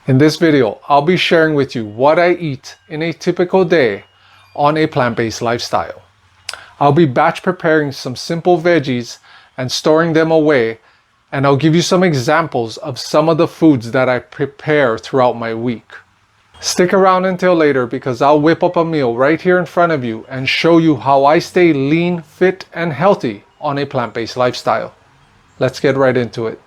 In this video, I'll be sharing with you what I eat in a typical day on a plant-based lifestyle. I'll be batch preparing some simple veggies and storing them away, and I'll give you some examples of some of the foods that I prepare throughout my week. Stick around until later because I'll whip up a meal right here in front of you and show you how I stay lean, fit, and healthy on a plant-based lifestyle. Let's get right into it.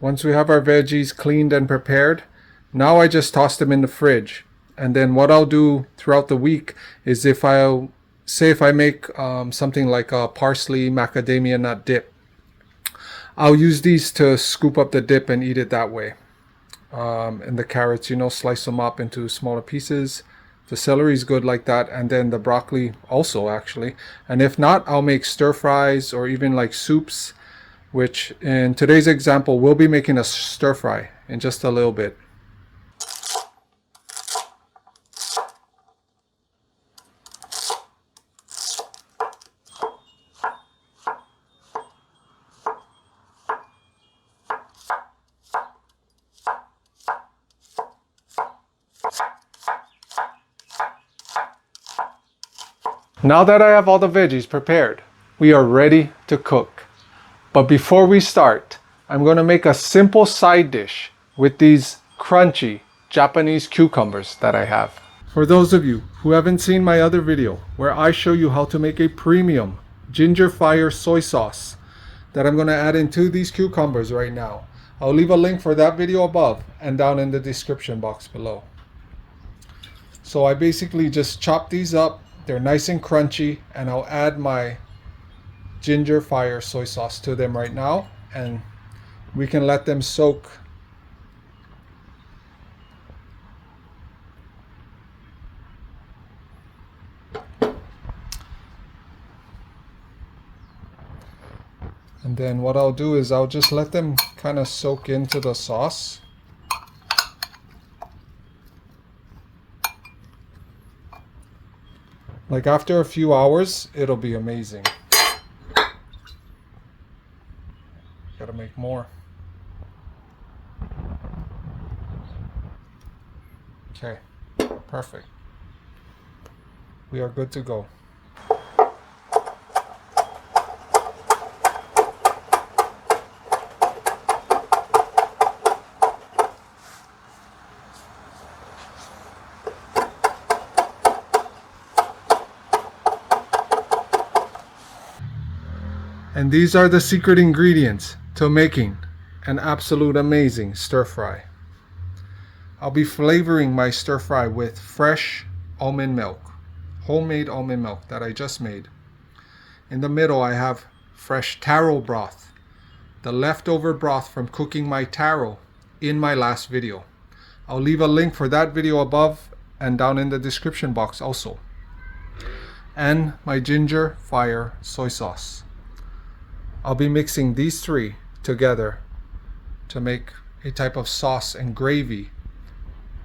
Once we have our veggies cleaned and prepared, now I just toss them in the fridge. And then what I'll do throughout the week is if I make something like a parsley macadamia nut dip, I'll use these to scoop up the dip and eat it that way. And the carrots, slice them up into smaller pieces. The celery is good like that, and then the broccoli also actually. And if not, I'll make stir fries or even like soups, which in today's example, we'll be making a stir fry in just a little bit. Now that I have all the veggies prepared, we are ready to cook. But before we start, I'm going to make a simple side dish with these crunchy Japanese cucumbers that I have. For those of you who haven't seen my other video where I show you how to make a premium ginger fire soy sauce that I'm going to add into these cucumbers right now, I'll leave a link for that video above and down in the description box below. So I basically just chop these up. They're nice and crunchy, and I'll add my ginger fire soy sauce to them right now, and we can let them soak. And then what I'll do is I'll just let them kind of soak into the sauce. Like after a few hours, it'll be amazing. Gotta make more. Okay, perfect. We are good to go. And these are the secret ingredients to making an absolute amazing stir fry. I'll be flavoring my stir fry with fresh almond milk, homemade almond milk that I just made. In the middle I have fresh taro broth, the leftover broth from cooking my taro in my last video. I'll leave a link for that video above and down in the description box also. And my ginger fire soy sauce. I'll be mixing these three together to make a type of sauce and gravy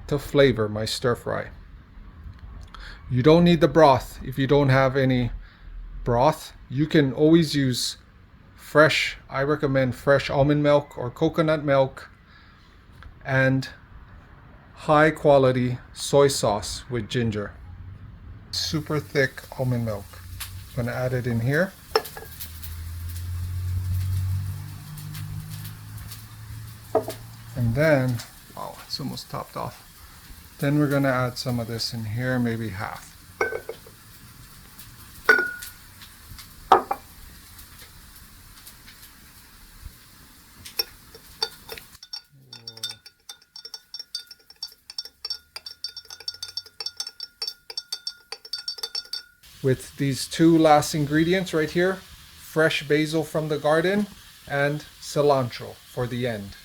to flavor my stir fry. You don't need the broth. If you don't have any broth, you can always use fresh, I recommend fresh almond milk or coconut milk, and high quality soy sauce with ginger. Super thick almond milk. I'm gonna add it in here. And then, wow, it's almost topped off. Then we're gonna add some of this in here, maybe half. With these two last ingredients right here, fresh basil from the garden and cilantro for the end.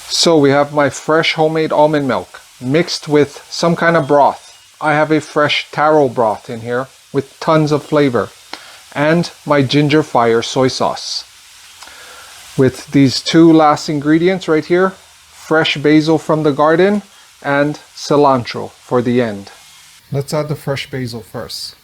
So we have my fresh homemade almond milk mixed with some kind of broth. I have a fresh taro broth in here with tons of flavor, and my ginger fire soy sauce. With these two last ingredients right here, fresh basil from the garden and cilantro for the end. Let's add the fresh basil first.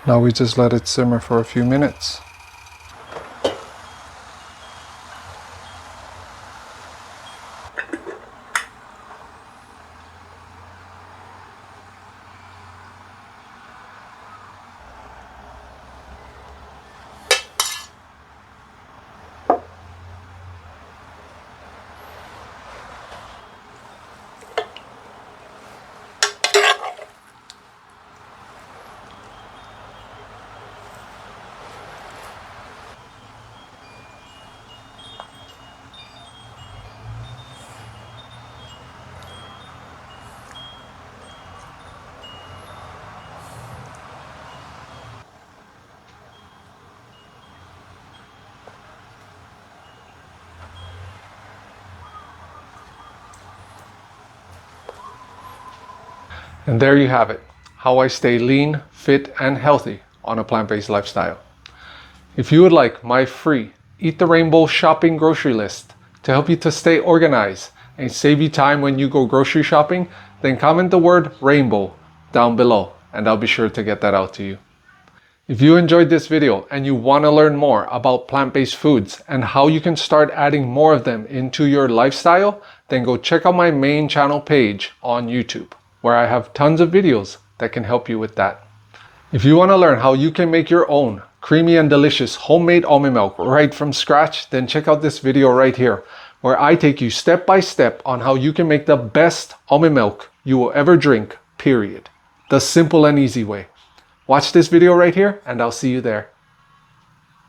Now we just let it simmer for a few minutes. And there you have it, how I stay lean, fit, and healthy on a plant-based lifestyle. If you would like my free Eat the Rainbow shopping grocery list to help you to stay organized and save you time when you go grocery shopping, then comment the word rainbow down below and I'll be sure to get that out to you. If you enjoyed this video and you want to learn more about plant-based foods and how you can start adding more of them into your lifestyle, then go check out my main channel page on YouTube, where I have tons of videos that can help you with that. If you want to learn how you can make your own creamy and delicious homemade almond milk right from scratch, then check out this video right here, where I take you step by step on how you can make the best almond milk you will ever drink, period. The simple and easy way. Watch this video right here and I'll see you there.